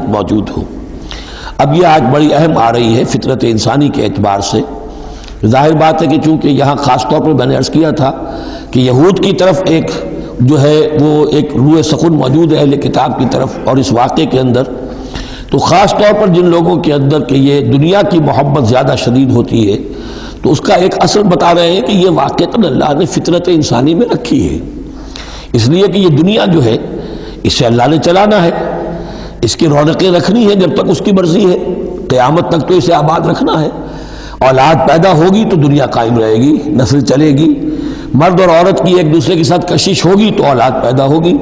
موجود ہو۔ اب یہ آج بڑی اہم آ رہی ہے فطرت انسانی کے اعتبار سے۔ ظاہر بات ہے کہ چونکہ یہاں خاص طور پر میں نے عرض کیا تھا کہ یہود کی طرف ایک جو ہے وہ ایک روح سخن موجود ہے اہل کتاب کی طرف، اور اس واقعے کے اندر تو خاص طور پر جن لوگوں کے اندر کہ یہ دنیا کی محبت زیادہ شدید ہوتی ہے، تو اس کا ایک اثر بتا رہے ہیں کہ یہ واقعتاً اللہ نے فطرت انسانی میں رکھی ہے، اس لیے کہ یہ دنیا جو ہے اسے اللہ نے چلانا ہے، اس کی رونقیں رکھنی ہے جب تک اس کی مرضی ہے، قیامت تک تو اسے آباد رکھنا ہے۔ اولاد پیدا ہوگی تو دنیا قائم رہے گی، نسل چلے گی، مرد اور عورت کی ایک دوسرے کے ساتھ کشش ہوگی تو اولاد پیدا ہوگی،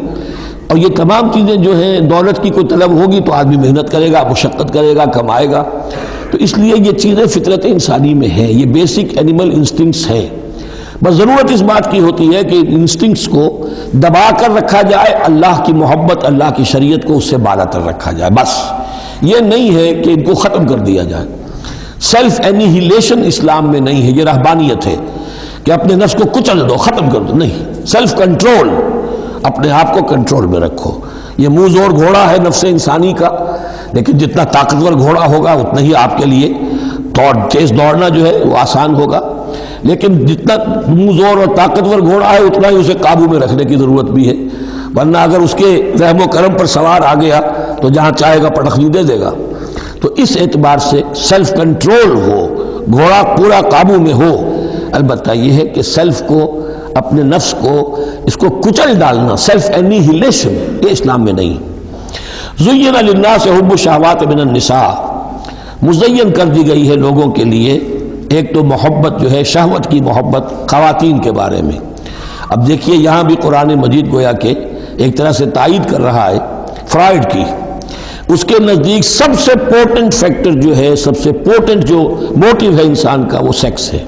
اور یہ تمام چیزیں جو ہیں دولت کی کوئی طلب ہوگی تو آدمی محنت کرے گا، مشقت کرے گا، کمائے گا، تو اس لیے یہ چیزیں فطرت انسانی میں ہیں، یہ بیسک اینیمل انسٹنکٹس ہیں۔ بس ضرورت اس بات کی ہوتی ہے کہ انسٹنکٹس کو دبا کر رکھا جائے، اللہ کی محبت، اللہ کی شریعت کو اس سے بالا تر رکھا جائے، بس یہ نہیں ہے کہ ان کو ختم کر دیا جائے۔ سیلف اینیہیلیشن اسلام میں نہیں ہے، یہ رہبانیت ہے کہ اپنے نفس کو کچل دو، ختم کر دو، نہیں، سیلف کنٹرول، اپنے آپ کو کنٹرول میں رکھو۔ یہ منہ زور گھوڑا ہے نفس انسانی کا، لیکن جتنا طاقتور گھوڑا ہوگا اتنا ہی آپ کے لیے تیز دوڑنا جو ہے وہ آسان ہوگا، لیکن جتنا منہ زور اور طاقتور گھوڑا ہے اتنا ہی اسے قابو میں رکھنے کی ضرورت بھی ہے، ورنہ اگر اس کے رحم و کرم پر سوار آ گیا تو جہاں چاہے گا پٹخنی دے دے گا۔ تو اس اعتبار سے سیلف کنٹرول ہو، گھوڑا پورا قابو میں ہو۔ البتہ یہ ہے کہ سیلف کو، اپنے نفس کو، اس کو کچل ڈالنا، سیلف اینیہیلیشن، یہ اسلام میں نہیں۔ زین للناس حب الشہوات من النساء، مزین کر دی گئی ہے لوگوں کے لیے ایک تو محبت جو ہے شہوت کی محبت خواتین کے بارے میں۔ اب دیکھیے یہاں بھی قرآن مجید گویا کہ ایک طرح سے تائید کر رہا ہے فرائڈ کی، اس کے نزدیک سب سے پورٹنٹ فیکٹر جو ہے، سب سے پورٹنٹ جو موٹیو ہے انسان کا، وہ سیکس ہے،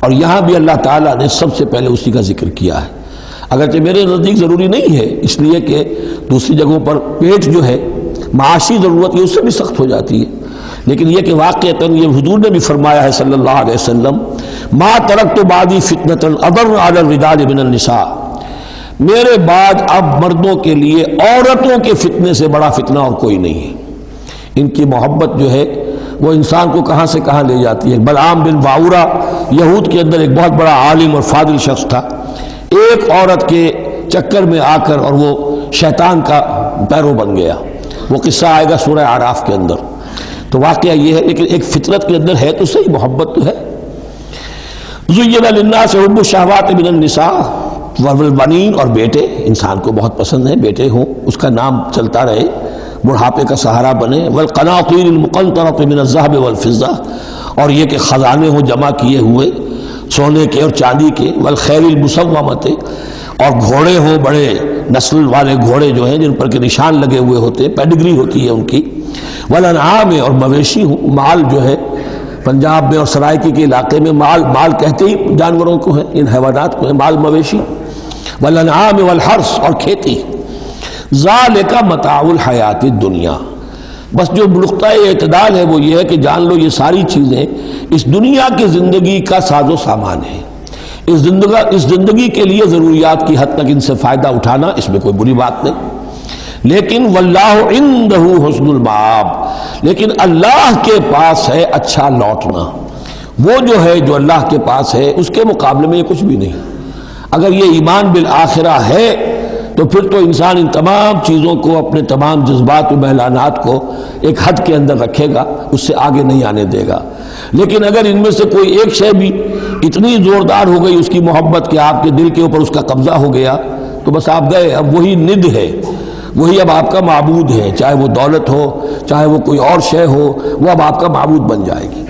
اور یہاں بھی اللہ تعالیٰ نے سب سے پہلے اسی کا ذکر کیا ہے، اگرچہ میرے نزدیک ضروری نہیں ہے، اس لیے کہ دوسری جگہوں پر پیٹ جو ہے معاشی ضرورت یہ اس سے بھی سخت ہو جاتی ہے، لیکن یہ کہ واقعتاً یہ حضور نے بھی فرمایا ہے صلی اللہ علیہ وسلم، ما ترکت بعدی فتنۃ اضر علی الرجال من النساء، میرے بعد اب مردوں کے لیے عورتوں کے فتنے سے بڑا فتنہ اور کوئی نہیں ہے۔ ان کی محبت جو ہے وہ انسان کو کہاں سے کہاں لے جاتی ہے۔ بلعام بن باورا یہود کے اندر ایک بہت بڑا عالم اور فاضل شخص تھا، ایک عورت کے چکر میں آ کر اور وہ شیطان کا پیرو بن گیا، وہ قصہ آئے گا سورہ اعراف کے اندر۔ تو واقعہ یہ ہے، لیکن ایک فطرت کے اندر ہے تو صحیح، محبت تو ہے۔ زین للناس حب الشہوات من النساء والبنین، اور بیٹے انسان کو بہت پسند ہے، بیٹے ہوں، اس کا نام چلتا رہے، بڑھاپے کا سہارا بنے، والقناطیر المقنطرۃ من الذهب والفضہ، اور یہ کہ خزانے ہوں جمع کیے ہوئے سونے کے اور چاندی کے، والخیل المسومۃ، اور گھوڑے ہوں بڑے نسل والے گھوڑے جو ہیں جن پر کے نشان لگے ہوئے ہوتے ہیں، پیڈگری ہوتی ہے ان کی، والانعام، اور مویشی ہوں، مال جو ہے پنجاب میں اور سرائکی کے علاقے میں مال کہتے ہی جانوروں کو ہے، ان حیوانات کو ہے مال مویشی، والانعام والحرث، اور کھیتی۔ ذالک متاع الحیات الدنیا، بس جو نقطۂ اعتدال ہے وہ یہ ہے کہ جان لو یہ ساری چیزیں اس دنیا کی زندگی کا ساز و سامان ہے، اس زندگی کے لیے ضروریات کی حد تک ان سے فائدہ اٹھانا، اس میں کوئی بری بات نہیں، لیکن واللہ عندہ حسن المآب، لیکن اللہ کے پاس ہے اچھا لوٹنا، وہ جو ہے جو اللہ کے پاس ہے اس کے مقابلے میں یہ کچھ بھی نہیں۔ اگر یہ ایمان بالآخرہ ہے تو پھر تو انسان ان تمام چیزوں کو، اپنے تمام جذبات و میلانات کو ایک حد کے اندر رکھے گا، اس سے آگے نہیں آنے دے گا۔ لیکن اگر ان میں سے کوئی ایک شے بھی اتنی زوردار ہو گئی اس کی محبت کہ آپ کے دل کے اوپر اس کا قبضہ ہو گیا تو بس آپ گئے، اب وہی ند ہے، وہی اب آپ کا معبود ہے، چاہے وہ دولت ہو، چاہے وہ کوئی اور شے ہو، وہ اب آپ کا معبود بن جائے گی۔